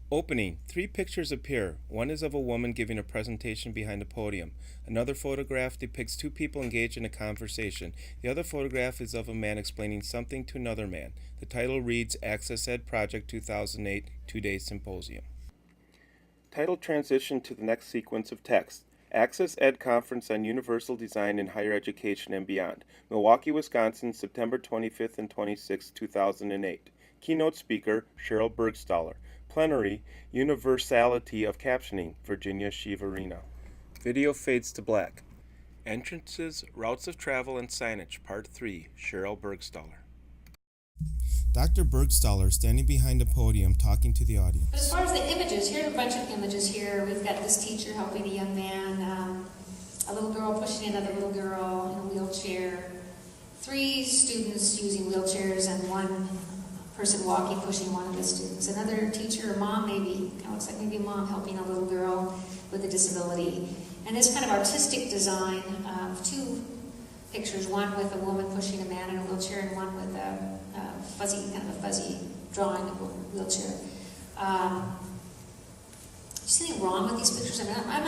Opening. Three pictures appear. One is of a woman giving a presentation behind a podium. Another photograph depicts two people engaged in a conversation. The other photograph is of a man explaining something to another man. The title reads Access Ed Project 2008 2-Day Symposium. Title transition to the next sequence of text. Access Ed Conference on Universal Design in Higher Education and Beyond. Milwaukee, Wisconsin, September 25th and 26th, 2008. Keynote speaker, Cheryl Bergstaller. Plenary, Universality of Captioning, Virginia Shivarina. Video fades to black. Entrances, Routes of Travel, and Signage, Part 3, Cheryl Bergstaller. Dr. Bergstaller standing behind a podium talking to the audience. But as far as the images, here are a bunch of images here. We've got this teacher helping a young man, a little girl pushing another little girl in a wheelchair, three students using wheelchairs, and one person walking, pushing one of the students. Another teacher or mom, maybe, kind of looks like maybe a mom helping a little girl with a disability. And this kind of artistic design of two pictures, one with a woman pushing a man in a wheelchair and one with a fuzzy drawing of a wheelchair. Is anything wrong with these pictures? I mean, I'm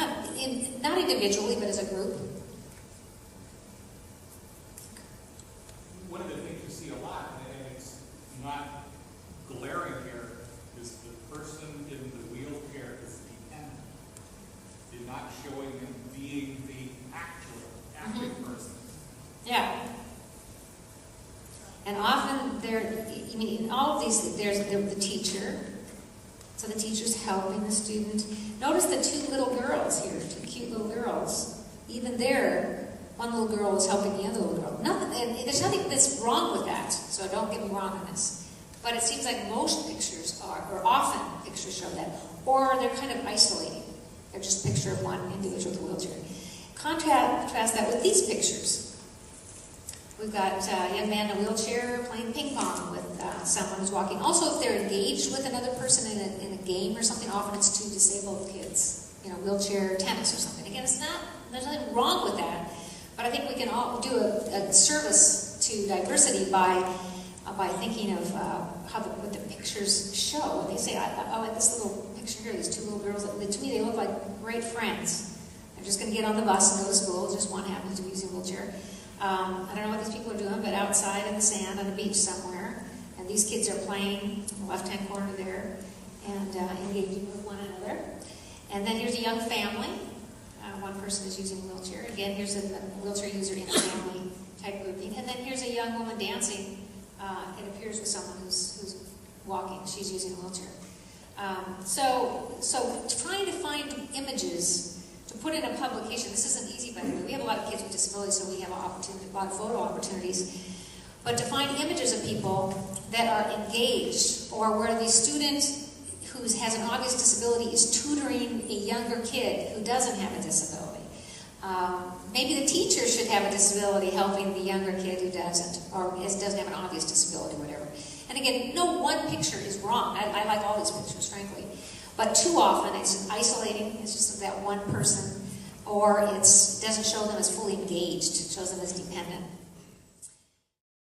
not individually, but as a group. One of the things you see a lot, and it's not glaring here, is the person in the wheelchair is dependent. You're not showing him being the active person. Yeah. And often in all of these, there's the teacher. So the teacher's helping the student. Notice the two little girls here, two cute little girls. Even there, one little girl is helping the other little girl. There's nothing that's wrong with that, so don't get me wrong on this. But it seems like most pictures are, or often pictures show that, or they're kind of isolating. They're just a picture of one individual with a wheelchair. Contrast that with these pictures. We've got a young man in a wheelchair playing ping pong with someone who's walking. Also, if they're engaged with another person in a game or something, often it's two disabled kids, wheelchair tennis or something. Again, there's nothing wrong with that, but I think we can all do a service to diversity by thinking of what the pictures show. When they say, I like this little picture here, these two little girls, to me they look like great friends. They're just going to get on the bus and go to school. Just one happens to be using a wheelchair. I don't know what these people are doing, but outside in the sand on a beach somewhere, and these kids are playing in the left-hand corner there and engaging with one another. And then here's a young family. One person is using a wheelchair. Again, here's a wheelchair user in a family type grouping. And then here's a young woman dancing. It appears with someone who's walking. She's using a wheelchair. So trying to find images to put in a publication, this isn't easy, by the way. We have a lot of kids with disabilities, so we have a lot of photo opportunities. But to find images of people that are engaged, or where the student who has an obvious disability is tutoring a younger kid who doesn't have a disability. Maybe the teacher should have a disability helping the younger kid who doesn't, or doesn't have an obvious disability, whatever. And again, no one picture is wrong. I like all these pictures, frankly. But too often it's isolating, it's just that one person, or it doesn't show them as fully engaged, it shows them as dependent.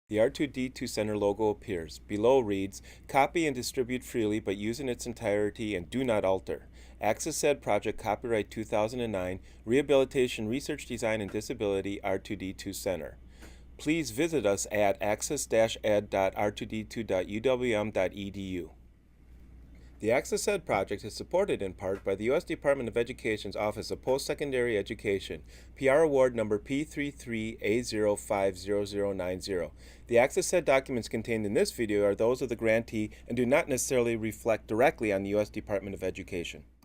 The R2D2 Center logo appears. Below reads, Copy and distribute freely but use in its entirety and do not alter. Access Ed Project Copyright 2009, Rehabilitation, Research, Design, and Disability, R2D2 Center. Please visit us at access-ed.r2d2.uwm.edu. The Access Ed project is supported in part by the U.S. Department of Education's Office of Post-Secondary Education, PR Award number P33A050090. The Access Ed documents contained in this video are those of the grantee and do not necessarily reflect directly on the U.S. Department of Education.